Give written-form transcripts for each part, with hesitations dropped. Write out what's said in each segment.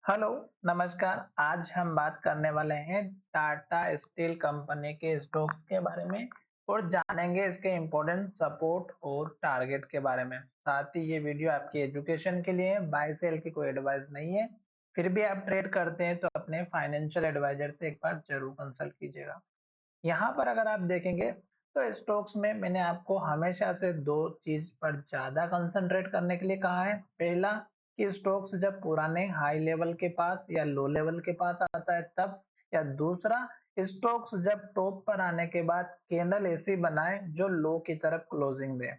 Hello, नमस्कार। आज हम बात करने वाले हैं टाटा स्टील कंपनी के स्टॉक्स के बारे में और जानेंगे इसके इम्पोर्टेंट सपोर्ट और टारगेट के बारे में। साथ ही ये वीडियो आपकी एजुकेशन के लिए है, बाय सेल की कोई एडवाइस नहीं है। फिर भी आप ट्रेड करते हैं तो अपने फाइनेंशियल एडवाइजर से एक बार जरूर कंसल्ट कीजिएगा। यहाँ पर अगर आप देखेंगे तो स्टॉक्स में मैंने आपको हमेशा से दो चीज पर ज्यादा कंसंट्रेट करने के लिए कहा है। पहला कि स्टॉक्स जब पुराने हाई लेवल के पास या लो लेवल के पास आता है तब, या दूसरा स्टॉक्स जब टॉप पर आने के बाद कैंडल ऐसी बनाए जो लो की तरफ क्लोजिंग दे।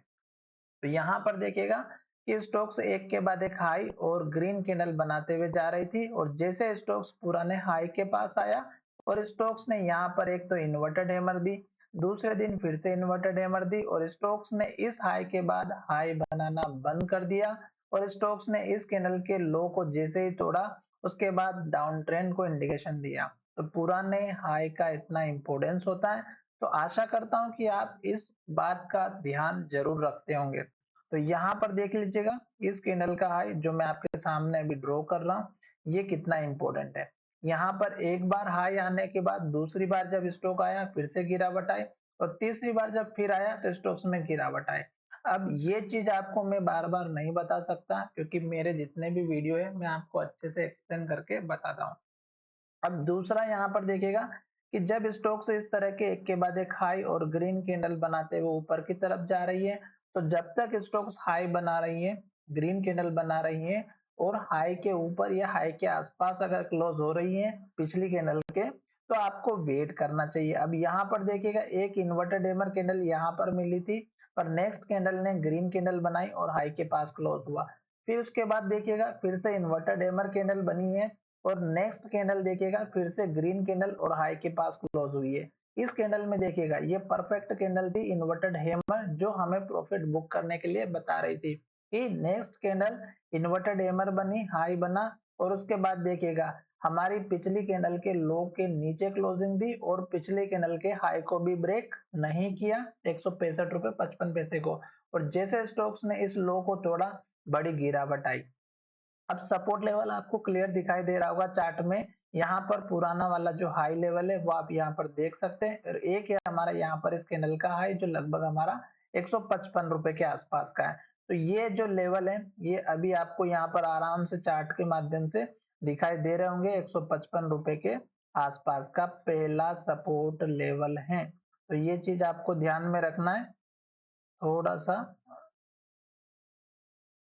तो यहाँ पर देखिएगा कि स्टॉक्स एक के बाद एक हाई और ग्रीन कैंडल बनाते हुए जा रही थी, और जैसे स्टॉक्स पुराने हाई के पास आया और स्टॉक्स ने यहाँ पर एक तो इन्वर्टेड हैमर दी, दूसरे दिन फिर से इन्वर्टेड हैमर दी, और स्टॉक्स ने इस हाई के बाद हाई बनाना बंद कर दिया, और स्टॉक्स ने इस कैंडल के लो को जैसे ही तोड़ा उसके बाद डाउन ट्रेंड को इंडिकेशन दिया। तो पुराने हाई का इतना इंपॉर्टेंस होता है। तो आशा करता हूं कि आप इस बात का ध्यान जरूर रखते होंगे। तो यहाँ पर देख लीजिएगा इस कैंडल का हाई जो मैं आपके सामने अभी ड्रॉ कर रहा हूँ, ये कितना इंपॉर्टेंट है। यहाँ पर एक बार हाई आने के बाद दूसरी बार जब स्टॉक आया फिर से गिरावट आई, और तीसरी बार जब फिर आया तो स्टॉक्स में गिरावट आई। अब ये चीज आपको मैं बार बार नहीं बता सकता क्योंकि मेरे जितने भी वीडियो है मैं आपको अच्छे से एक्सप्लेन करके बताता हूँ। अब दूसरा यहाँ पर देखिएगा कि जब स्टॉक्स इस तरह के एक के बाद एक हाई और ग्रीन कैंडल बनाते हुए ऊपर की तरफ जा रही है, तो जब तक स्टॉक्स हाई बना रही है, ग्रीन कैंडल बना रही है और हाई के ऊपर या हाई के आसपास अगर क्लोज हो रही है पिछली कैंडल के, तो आपको वेट करना चाहिए। अब यहाँ पर देखिएगा एक इन्वर्टेड हैमर कैंडल यहाँ पर मिली थी, पर नेक्स्ट कैंडल ने ग्रीन कैंडल बनाई और हाई के पास क्लोज हुआ। फिर उसके बाद देखिएगा फिर से इन्वर्टेड हैमर कैंडल बनी है, और नेक्स्ट कैंडल देखिएगा फिर से ग्रीन कैंडल और हाई के पास क्लोज हुई है। इस कैंडल में देखिएगा ये परफेक्ट कैंडल थी इन्वर्टेड हैमर जो हमें प्रॉफिट बुक करने के लिए बता रही थी कि नेक्स्ट कैंडल इन्वर्टेड हैमर बनी, हाई बना, और उसके बाद देखिएगा हमारी पिछली कैंडल के लो के नीचे क्लोजिंग दी और पिछले कैंडल के हाई को भी ब्रेक नहीं किया, 165 रुपए 55 पैसे को। और जैसे स्टॉक्स ने इस लो को तोड़ा बड़ी गिरावट आई। अब सपोर्ट लेवल आपको क्लियर दिखाई दे रहा होगा चार्ट में। यहाँ पर पुराना वाला जो हाई लेवल है वो आप यहाँ पर देख सकते हैं, और एक है हमारा यहाँ पर इस कैंडल का हाई जो लगभग हमारा 155 रुपए के आसपास का है। तो ये जो लेवल है ये अभी आपको यहाँ पर आराम से चार्ट के माध्यम से दिखाई दे रहे होंगे, 155 रुपए के आसपास का पहला सपोर्ट लेवल है। तो ये चीज आपको ध्यान में रखना है थोड़ा सा।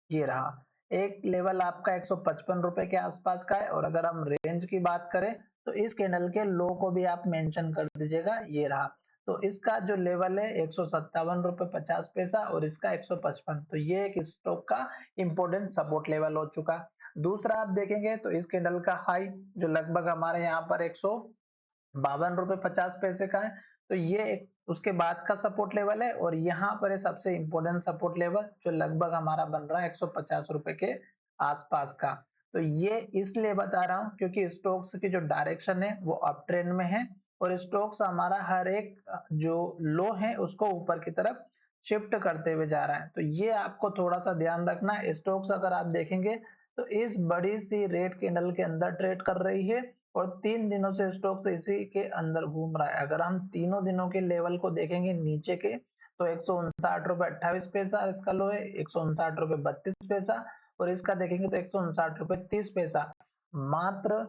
ये रहा एक लेवल आपका 155 रुपए के आसपास का है, और अगर हम रेंज की बात करें तो इस कैंडल के लो को भी आप मेंशन कर दीजिएगा, ये रहा। तो इसका जो लेवल है 157 रुपए 50 पैसा और इसका 155, तो ये एक स्टॉक का इंपॉर्टेंट सपोर्ट लेवल हो चुका। दूसरा आप देखेंगे तो इस कैंडल का हाई जो लगभग हमारे यहाँ पर 152 रुपए 50 पैसे का है, तो ये एक उसके बाद का सपोर्ट लेवल है, और यहाँ पर है सबसे इंपॉर्टेंट सपोर्ट लेवल जो लगभग हमारा बन रहा है 150 रुपए के आसपास का। तो ये इसलिए बता रहा हूँ क्योंकि स्टॉक्स की जो डायरेक्शन है वो अप ट्रेंड में है, और स्टॉक्स हमारा हर एक जो लो है उसको ऊपर की तरफ शिफ्ट करते हुए जा रहा है। तो ये आपको थोड़ा सा ध्यान रखना है। स्टॉक्स अगर आप देखेंगे तो इस बड़ी सी रेड कैंडल के अंदर ट्रेड कर रही है, और 3 दिनों से स्टॉक्स इसी के अंदर घूम रहा है। अगर हम तीनों दिनों के लेवल को देखेंगे नीचे के, तो 159 रुपए 28 पैसा इसका लो है, 159 रुपए 32 पैसा, और इसका देखेंगे तो 159 रुपए 30 पैसा। मात्र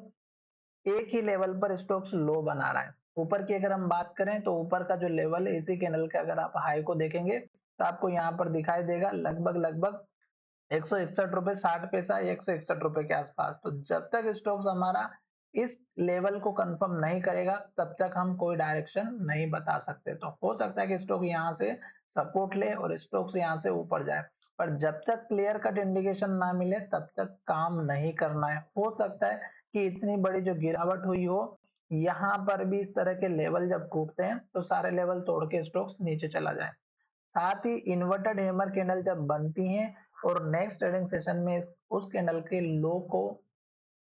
एक ही लेवल पर स्टॉक्स लो बना रहा है। ऊपर की अगर हम बात करें तो ऊपर का जो लेवल है इसी कैंडल का अगर आप हाई को देखेंगे तो आपको यहाँ पर दिखाई देगा लगभग लगभग 161 रुपए 60 पैसा, 161 रुपए के आसपास। तो जब तक स्टॉक्स हमारा इस लेवल को कंफर्म नहीं करेगा तब तक हम कोई डायरेक्शन नहीं बता सकते। तो हो सकता है कि स्टॉक यहाँ से सपोर्ट ले और स्टॉक्स यहाँ से ऊपर जाए, पर जब तक क्लियर कट इंडिकेशन ना मिले तब तक काम नहीं करना है। हो सकता है कि इतनी बड़ी जो गिरावट हुई हो, यहाँ पर भी इस तरह के लेवल जब टूटते हैं तो सारे लेवल तोड़ के स्टॉक्स नीचे चला जाए। साथ ही इन्वर्टेड हैमर कैंडल जब बनती हैं और नेक्स्ट ट्रेडिंग सेशन में उस कैंडल के लो को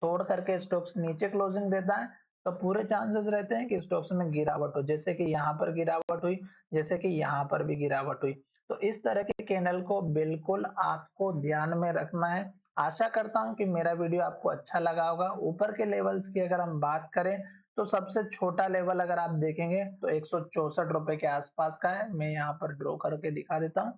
तोड़ करके स्टॉक्स नीचे क्लोजिंग देता है, तो पूरे चांसेस रहते हैं कि स्टॉक्स में गिरावट हो, जैसे कि यहाँ पर गिरावट हुई, जैसे कि यहाँ पर भी गिरावट हुई। तो इस तरह के कैंडल को बिल्कुल आपको ध्यान में रखना है। आशा करता हूँ कि मेरा वीडियो आपको अच्छा लगा होगा। ऊपर के लेवल्स की अगर हम बात करें तो सबसे छोटा लेवल अगर आप देखेंगे तो ₹164 के आसपास का है। मैं यहाँ पर ड्रॉ करके दिखा देता हूँ।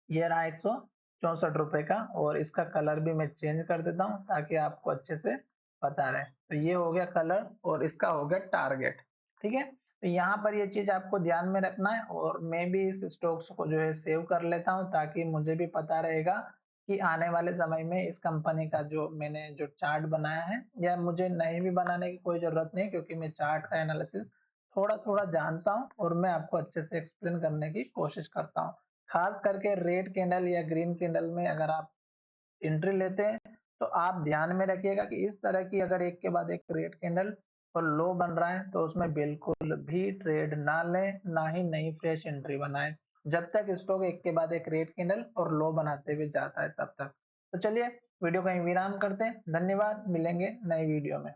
ये रहा ₹164 का और इसका कलर भी मैं चेंज कर देता हूँ ताकि आपको अच्छे से पता रहे। तो ये हो गया कलर और इसका हो गया टारगेट, ठीक है? तो यहाँ पर ये चीज़ आपको ध्यान में रखना है और मैं भी इस स्टॉक्स को जो है सेव कर लेता हूँ ताकि मुझे भी पता रहेगा कि आने वाले समय में इस कंपनी का जो मैंने जो चार्ट बनाया है या मुझे नहीं भी बनाने की कोई ज़रूरत नहीं, क्योंकि मैं चार्ट का एनालिसिस थोड़ा-थोड़ा जानता हूँ और मैं आपको अच्छे से एक्सप्लेन करने की कोशिश करता हूँ। खास करके रेड कैंडल या ग्रीन कैंडल में अगर आप एंट्री लेते हैं तो आप ध्यान में रखिएगा कि इस तरह की अगर एक के बाद एक रेड कैंडल और लो बन रहा है तो उसमें बिल्कुल भी ट्रेड ना लें, ना ही नई फ्रेश एंट्री बनाएं जब तक स्टॉक एक के बाद एक रेड कैंडल और लो बनाते हुए जाता है तब तक। तो चलिए वीडियो का यहीं विराम करते हैं। धन्यवाद, मिलेंगे नई वीडियो में।